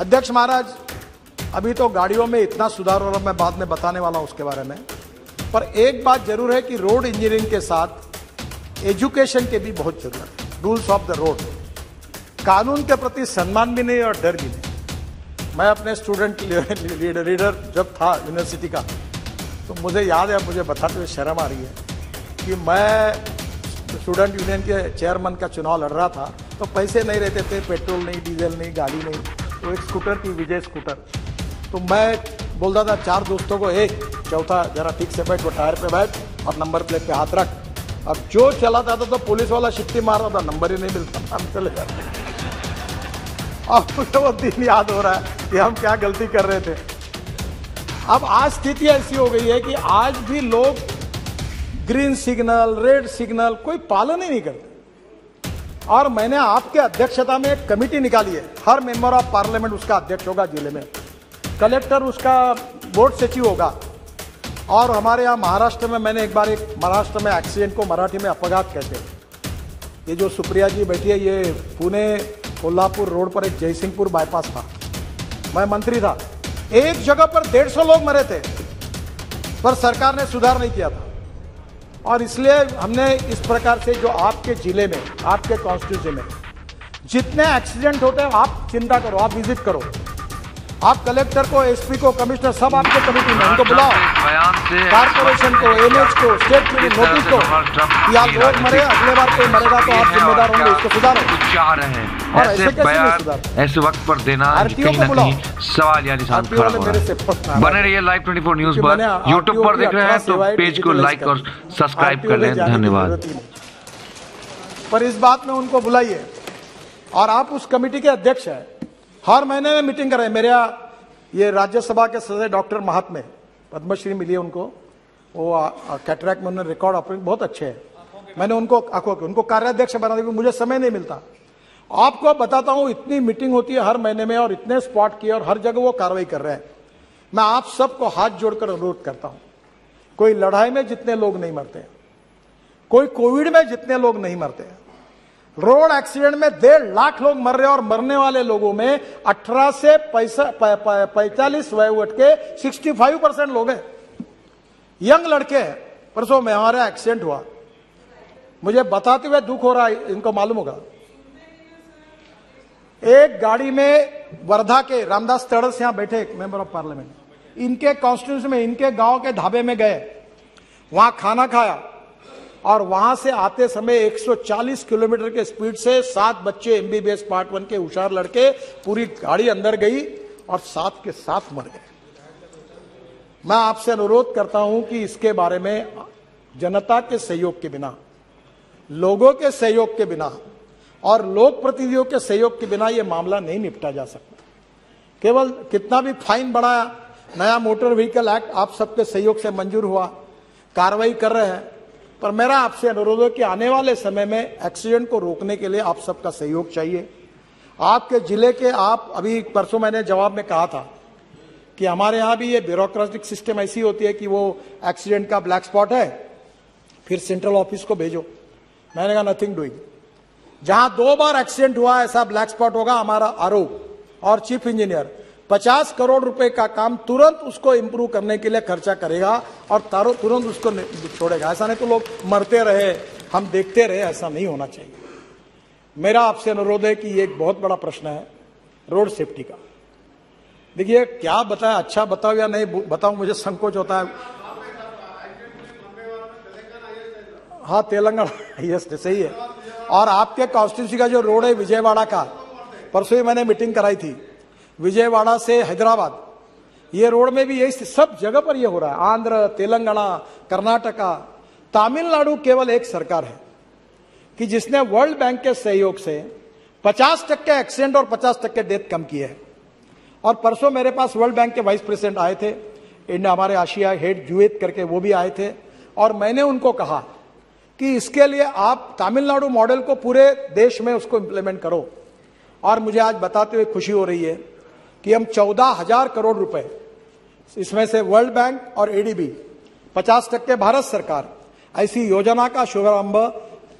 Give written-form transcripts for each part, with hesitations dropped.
अध्यक्ष महाराज, अभी तो गाड़ियों में इतना सुधार हो रहा, मैं बाद में बताने वाला हूं उसके बारे में, पर एक बात जरूर है कि रोड इंजीनियरिंग के साथ एजुकेशन के भी बहुत जरूरत है। रूल्स ऑफ द रोड, कानून के प्रति सम्मान भी नहीं और डर भी नहीं। मैं अपने स्टूडेंट लीडर जब था यूनिवर्सिटी का, तो मुझे याद है, मुझे बताते हुए शर्म आ रही है कि मैं स्टूडेंट यूनियन के चेयरमैन का चुनाव लड़ रहा था, तो पैसे नहीं रहते थे, पेट्रोल नहीं, डीजल नहीं, गाड़ी नहीं, तो एक स्कूटर थी, विजय स्कूटर। तो मैं बोलता था 4 दोस्तों को, एक चौथा जरा ठीक से बैठ, वो टायर पे बैठ और नंबर प्लेट पे हाथ रख। अब जो चलाता था तो पुलिस वाला शिट्टी मार रहा था, नंबर ही नहीं मिलता, हम चले जाते। अब मुझे वो दिन याद हो रहा है कि हम क्या गलती कर रहे थे। अब आज स्थिति ऐसी हो गई है कि आज भी लोग ग्रीन सिग्नल, रेड सिग्नल कोई पालन ही नहीं करते। और मैंने आपके अध्यक्षता में एक कमेटी निकाली है, हर मेंबर ऑफ पार्लियामेंट उसका अध्यक्ष होगा जिले में, कलेक्टर उसका बोर्ड सचिव होगा। और हमारे यहाँ महाराष्ट्र में, मैंने एक बार महाराष्ट्र में एक्सीडेंट को मराठी में अपघात कहते हैं, ये जो सुप्रिया जी बैठी है, ये पुणे कोल्हापुर रोड पर एक जयसिंहपुर बाईपास था, मैं मंत्री था, एक जगह पर 150 लोग मरे थे, पर सरकार ने सुधार नहीं किया था। और इसलिए हमने इस प्रकार से, जो आपके जिले में, आपके कॉन्स्टिट्यूंसी में जितने एक्सीडेंट होते हैं, आप चिंता करो, आप विजिट करो, आप कलेक्टर को, एसपी को, कमिश्नर, सब आपके कमिटी में उनको बुलाओ, कारपोरेशन को, एनएच को, स्टेट को नोटिस दो कि आप लोग मरे, अगले बार कोई मरेगा तो आप जिम्मेदार होंगे, इसको सुधारो। चाह रहे हैं और ऐसे बयान ऐसे वक्त पर देना कहीं ना कहीं सवाल या निशान खड़ा हो रहा है। बने रहिए लाइव 24 न्यूज पर, यूट्यूब पर देख रहे हैं तो पेज को लाइक और सब्सक्राइब कर लें, धन्यवाद। पर इस बात में उनको बुलाइए, और आप उस कमेटी के अध्यक्ष हैं, हर महीने में मीटिंग कर रहे हैं। मेरे ये राज्यसभा के सदस्य डॉक्टर महात्मे, पद्मश्री मिली है उनको, वो कैटरैक्ट में उन्होंने रिकॉर्ड ऑपरेशन बहुत अच्छे हैं, मैंने उनको आंखों के उनको कार्याध्यक्ष बना दिया, मुझे समय नहीं मिलता। आपको बताता हूं, इतनी मीटिंग होती है हर महीने में, और इतने स्पॉट किए, और हर जगह वो कार्रवाई कर रहे हैं। मैं आप सबको हाथ जोड़कर अनुरोध करता हूं, कोई लड़ाई में जितने लोग नहीं मरते, कोई कोविड में जितने लोग नहीं मरते, रोड एक्सीडेंट में 1.5 लाख लोग मर रहे हैं, और मरने वाले लोगों में 18 से 45 वयोवर्ग के 65% लोग हैं, यंग लड़के हैं। परसों में हमारा एक्सीडेंट हुआ, मुझे बताते हुए दुख हो रहा है, इनको मालूम होगा। एक गाड़ी में वर्धा के रामदास तड़स यहां बैठे, एक मेंबर ऑफ पार्लियामेंट, इनके कॉन्स्टिट्यूंसी में, इनके गांव के ढाबे में गए, वहां खाना खाया, और वहां से आते समय 140 किलोमीटर के स्पीड से 7 बच्चे एमबीबीएस पार्ट 1 के होशियार लड़के, पूरी गाड़ी अंदर गई और 7 के 7 मर गए। मैं आपसे अनुरोध करता हूं कि इसके बारे में जनता के सहयोग के बिना, लोगों के सहयोग के बिना और लोक प्रतिनिधियों के सहयोग के बिना यह मामला नहीं निपटा जा सकता। केवल कितना भी फाइन बढ़ाया, नया मोटर व्हीकल एक्ट आप सबके सहयोग से मंजूर हुआ, कार्रवाई कर रहे हैं, पर मेरा आपसे अनुरोध है कि आने वाले समय में एक्सीडेंट को रोकने के लिए आप सबका सहयोग चाहिए। आपके जिले के, आप अभी परसों मैंने जवाब में कहा था कि हमारे यहाँ भी ये ब्यूरोक्रेटिक सिस्टम ऐसी होती है कि वो एक्सीडेंट का ब्लैक स्पॉट है, फिर सेंट्रल ऑफिस को भेजो। मैंने कहा नथिंग डूइंग, जहां 2 बार एक्सीडेंट हुआ ऐसा ब्लैक स्पॉट होगा, हमारा आरोप और चीफ इंजीनियर 50 करोड़ रुपए का काम तुरंत उसको इंप्रूव करने के लिए खर्चा करेगा, और तुरंत उसको छोड़ेगा। ऐसा नहीं तो लोग मरते रहे, हम देखते रहे, ऐसा नहीं होना चाहिए। मेरा आपसे अनुरोध है कि ये एक बहुत बड़ा प्रश्न है रोड सेफ्टी का। देखिए, क्या बताएं, अच्छा बताओ या नहीं बताऊं, मुझे संकोच होता है। हाँ, तेलंगाना, यस सही है। और आपके कॉन्स्टिट्यूंसी का जो रोड है विजयवाड़ा का, परसों ही मैंने मीटिंग कराई थी, विजयवाड़ा से हैदराबाद, ये रोड में भी यही, सब जगह पर ये हो रहा है। आंध्र, तेलंगाना, कर्नाटका, तमिलनाडु केवल एक सरकार है कि जिसने वर्ल्ड बैंक के सहयोग से 50% एक्सीडेंट और 50% डेथ कम किए हैं। और परसों मेरे पास वर्ल्ड बैंक के वाइस प्रेसिडेंट आए थे, इंडिया, हमारे आशिया हेड जुएत करके, वो भी आए थे, और मैंने उनको कहा कि इसके लिए आप तमिलनाडु मॉडल को पूरे देश में उसको इंप्लीमेंट करो। और मुझे आज बताते हुए खुशी हो रही है कि हम 14,000 करोड़ रुपए, इसमें से वर्ल्ड बैंक और एडीबी, 50% भारत सरकार, ऐसी योजना का शुभारंभ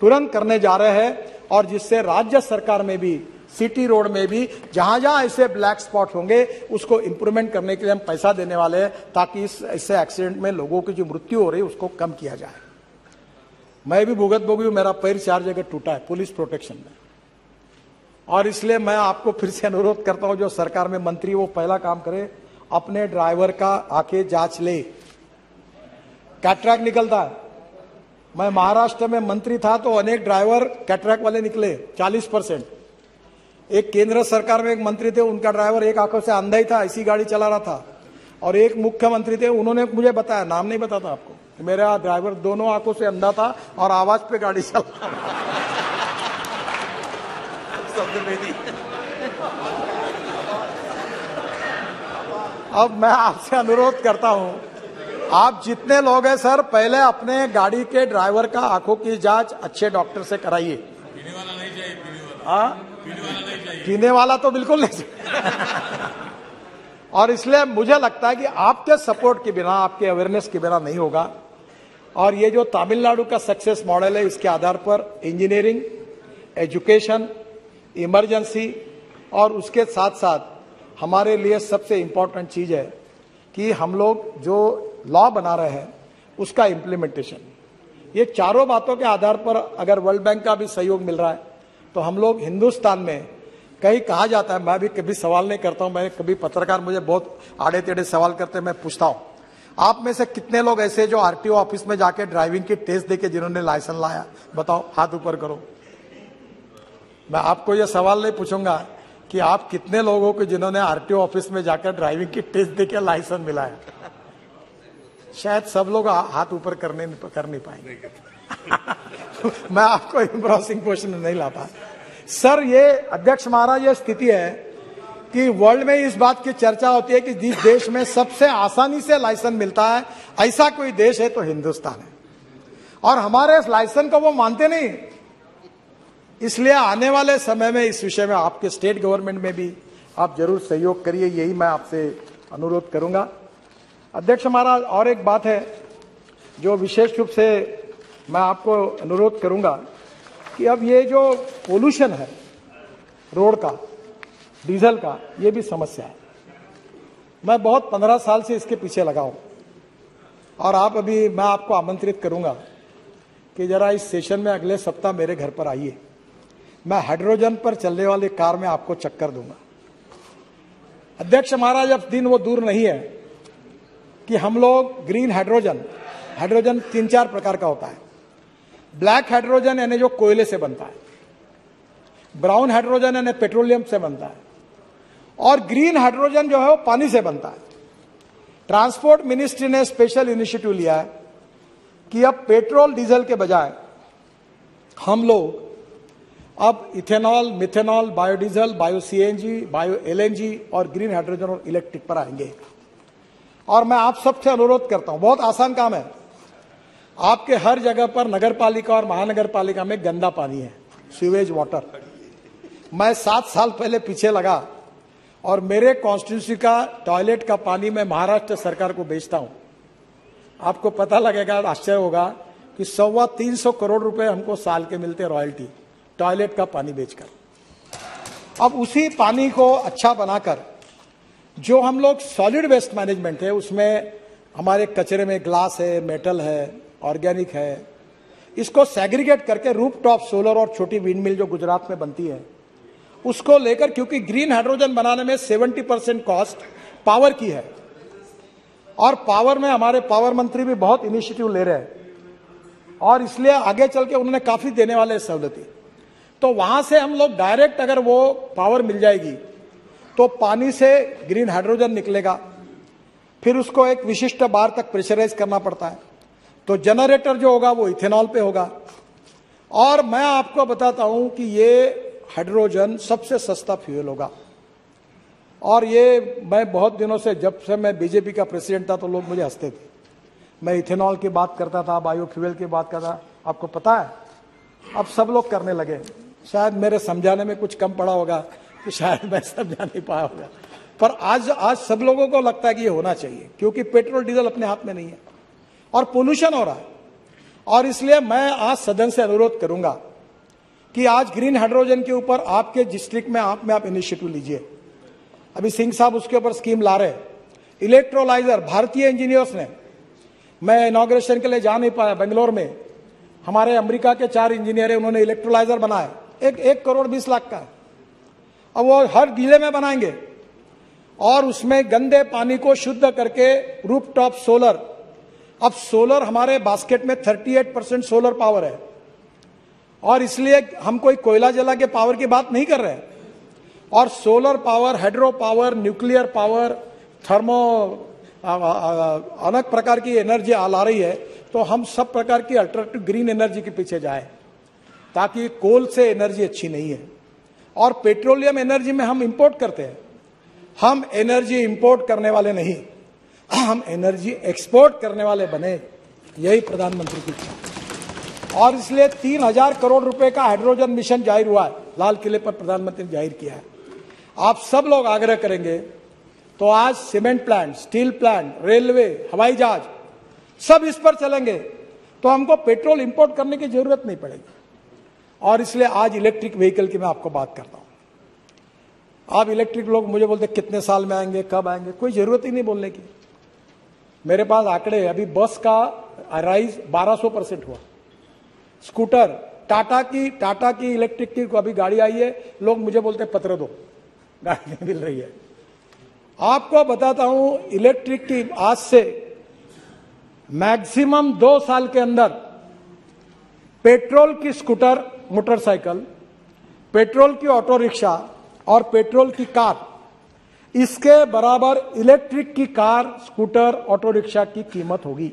तुरंत करने जा रहे हैं, और जिससे राज्य सरकार में भी सिटी रोड में भी जहां जहां ऐसे ब्लैक स्पॉट होंगे उसको इंप्रूवमेंट करने के लिए हम पैसा देने वाले हैं, ताकि इससे एक्सीडेंट में लोगों की जो मृत्यु हो रही है उसको कम किया जाए। मैं भी भुगत भोगी हूं, मेरा पैर 4 जगह टूटा है पुलिस प्रोटेक्शन में, और इसलिए मैं आपको फिर से अनुरोध करता हूं, जो सरकार में मंत्री वो पहला काम करे, अपने ड्राइवर का आके जांच ले। कैटरैक्ट निकलता है। मैं महाराष्ट्र में मंत्री था तो अनेक ड्राइवर कैटरैक्ट वाले निकले 40%। एक केंद्र सरकार में एक मंत्री थे, उनका ड्राइवर एक आंखों से अंधा ही था, ऐसी गाड़ी चला रहा था। और एक मुख्यमंत्री थे, उन्होंने मुझे बताया, नाम नहीं बताता आपको, मेरा ड्राइवर दोनों आंखों से अंधा था और आवाज पे गाड़ी चला रहा था। अब मैं आपसे अनुरोध करता हूं, आप जितने लोग हैं सर, पहले अपने गाड़ी के ड्राइवर का आंखों की जांच अच्छे डॉक्टर से कराइए। पीने वाला नहीं चाहिए, पीने वाला तो बिल्कुल नहीं चाहिए। और इसलिए मुझे लगता है कि आपके सपोर्ट के बिना, आपके अवेयरनेस के बिना नहीं होगा। और ये जो तमिलनाडु का सक्सेस मॉडल है, इसके आधार पर इंजीनियरिंग, एजुकेशन, इमरजेंसी और उसके साथ साथ हमारे लिए सबसे इंपॉर्टेंट चीज है कि हम लोग जो लॉ बना रहे हैं उसका इम्प्लीमेंटेशन। ये चारों बातों के आधार पर अगर वर्ल्ड बैंक का भी सहयोग मिल रहा है तो हम लोग हिंदुस्तान में, कहीं कहा जाता है, मैं भी कभी सवाल नहीं करता हूं, मैं कभी पत्रकार मुझे बहुत आड़े टेढ़े सवाल करते हैं, मैं पूछता हूं, आप में से कितने लोग ऐसे जो आरटीओ ऑफिस में जाके ड्राइविंग की टेस्ट देके जिन्होंने लाइसेंस लाया? बताओ, हाथ ऊपर करो। मैं आपको यह सवाल नहीं पूछूंगा कि आप कितने लोगों को जिन्होंने आरटीओ ऑफिस में जाकर ड्राइविंग की टेस्ट देके लाइसेंस मिला है। शायद सब लोग हाथ ऊपर कर नहीं पाएंगे। मैं आपको एम्ब्रॉसिंग क्वेश्चन नहीं लाता सर। ये अध्यक्ष महाराज, ये स्थिति है कि वर्ल्ड में इस बात की चर्चा होती है कि जिस देश में सबसे आसानी से लाइसेंस मिलता है, ऐसा कोई देश है तो हिंदुस्तान है। और हमारे इस लाइसेंस को वो मानते नहीं। इसलिए आने वाले समय में इस विषय में आपके स्टेट गवर्नमेंट में भी आप जरूर सहयोग करिए, यही मैं आपसे अनुरोध करूंगा। अध्यक्ष महाराज, और एक बात है जो विशेष रूप से मैं आपको अनुरोध करूंगा कि अब ये जो पोल्यूशन है रोड का, डीजल का, ये भी समस्या है। मैं बहुत 15 साल से इसके पीछे लगा हूं और मैं आपको आमंत्रित करूंगा कि जरा इस सेशन में अगले सप्ताह मेरे घर पर आइए। मैं हाइड्रोजन पर चलने वाली कार में आपको चक्कर दूंगा। अध्यक्ष महाराज, अब दिन वो दूर नहीं है कि हम लोग ग्रीन हाइड्रोजन 3-4 प्रकार का होता है। ब्लैक हाइड्रोजन यानी जो कोयले से बनता है, ब्राउन हाइड्रोजन यानी पेट्रोलियम से बनता है, और ग्रीन हाइड्रोजन जो है वो पानी से बनता है। ट्रांसपोर्ट मिनिस्ट्री ने स्पेशल इनिशिएटिव लिया है कि अब पेट्रोल डीजल के बजाय हम लोग अब ethanol, methanol, biodiesel, bio CNG, bio LNG और ग्रीन हाइड्रोजन और इलेक्ट्रिक पर आएंगे। और मैं आप सबसे अनुरोध करता हूं, बहुत आसान काम है। आपके हर जगह पर नगर पालिका और महानगर पालिका में गंदा पानी है, सीवेज वाटर। मैं 7 साल पहले पीछे लगा और मेरे कॉन्स्टिट्यूंसी का टॉयलेट का पानी मैं महाराष्ट्र सरकार को बेचता हूं। आपको पता लगेगा, आश्चर्य होगा कि 325 करोड़ रुपए हमको साल के मिलते रॉयल्टी टॉयलेट का पानी बेचकर। अब उसी पानी को अच्छा बनाकर जो हम लोग सॉलिड वेस्ट मैनेजमेंट है, उसमें हमारे कचरे में ग्लास है, मेटल है, ऑर्गेनिक है, इसको सेग्रीगेट करके रूफटॉप सोलर और छोटी विंड मिल जो गुजरात में बनती है उसको लेकर, क्योंकि ग्रीन हाइड्रोजन बनाने में 70% कॉस्ट पावर की है और पावर में हमारे पावर मंत्री भी बहुत इनिशिएटिव ले रहे हैं और इसलिए आगे चल के उन्होंने काफी देने वाले सहूलतें। तो वहां से हम लोग डायरेक्ट अगर वो पावर मिल जाएगी तो पानी से ग्रीन हाइड्रोजन निकलेगा, फिर उसको एक विशिष्ट बार तक प्रेशराइज करना पड़ता है, तो जनरेटर जो होगा वो इथेनॉल पे होगा। और मैं आपको बताता हूं कि ये हाइड्रोजन सबसे सस्ता फ्यूल होगा। और ये मैं बहुत दिनों से, जब से मैं बीजेपी का प्रेसिडेंट था तो लोग मुझे हंसते थे। मैं इथेनॉल की बात करता था, बायोफ्यूल की बात करता था। आपको पता है अब सब लोग करने लगे। शायद मेरे समझाने में कुछ कम पड़ा होगा कि शायद मैं समझा नहीं पाया होगा, पर आज सब लोगों को लगता है कि ये होना चाहिए, क्योंकि पेट्रोल डीजल अपने हाथ में नहीं है और पोल्यूशन हो रहा है। और इसलिए मैं आज सदन से अनुरोध करूंगा कि आज ग्रीन हाइड्रोजन के ऊपर आपके डिस्ट्रिक्ट में आप इनिशिएटिव लीजिए। अभी सिंह साहब उसके ऊपर स्कीम ला रहे हैं। इलेक्ट्रोलाइजर भारतीय इंजीनियर्स ने, मैं इनॉग्रेशन के लिए जा नहीं पाया, बेंगलोर में हमारे अमेरिका के 4 इंजीनियर है, उन्होंने इलेक्ट्रोलाइजर बनाया, 1 करोड़ 20 लाख का। अब वो हर जिले में बनाएंगे और उसमें गंदे पानी को शुद्ध करके रूफटॉप सोलर, अब सोलर हमारे बास्केट में 38% सोलर पावर है, और इसलिए हम कोई कोयला जला के पावर की बात नहीं कर रहे हैं। और solar power, hydro power, nuclear power, thermo अनेक प्रकार की एनर्जी ला रही है, तो हम सब प्रकार की अल्टरनेटिव ग्रीन एनर्जी के पीछे जाए, ताकि कोल से एनर्जी अच्छी नहीं है। और पेट्रोलियम एनर्जी में हम इंपोर्ट करते हैं, हम एनर्जी इंपोर्ट करने वाले नहीं, हम एनर्जी एक्सपोर्ट करने वाले बने, यही प्रधानमंत्री की इच्छा। और इसलिए 3000 करोड़ रुपए का हाइड्रोजन मिशन जाहिर हुआ है, लाल किले पर प्रधानमंत्री ने जाहिर किया है। आप सब लोग आग्रह करेंगे तो आज cement plant, steel plant, railway, हवाई जहाज सब इस पर चलेंगे, तो हमको पेट्रोल इंपोर्ट करने की जरूरत नहीं पड़ेगी। और इसलिए आज इलेक्ट्रिक व्हीकल की मैं आपको बात करता हूं। आप इलेक्ट्रिक लोग मुझे बोलते कितने साल में आएंगे, कब आएंगे, कोई जरूरत ही नहीं बोलने की। मेरे पास आंकड़े, अभी बस का राइज 1200% हुआ। स्कूटर, टाटा की इलेक्ट्रिक की अभी गाड़ी आई है, लोग मुझे बोलते पत्र दो, गाड़ी नहीं मिल रही है। आपको बताता हूं, इलेक्ट्रिक की आज से मैक्सिमम 2 साल के अंदर पेट्रोल की स्कूटर, मोटरसाइकिल, पेट्रोल की ऑटो रिक्शा और पेट्रोल की कार, इसके बराबर इलेक्ट्रिक की कार, स्कूटर, ऑटो रिक्शा की कीमत होगी।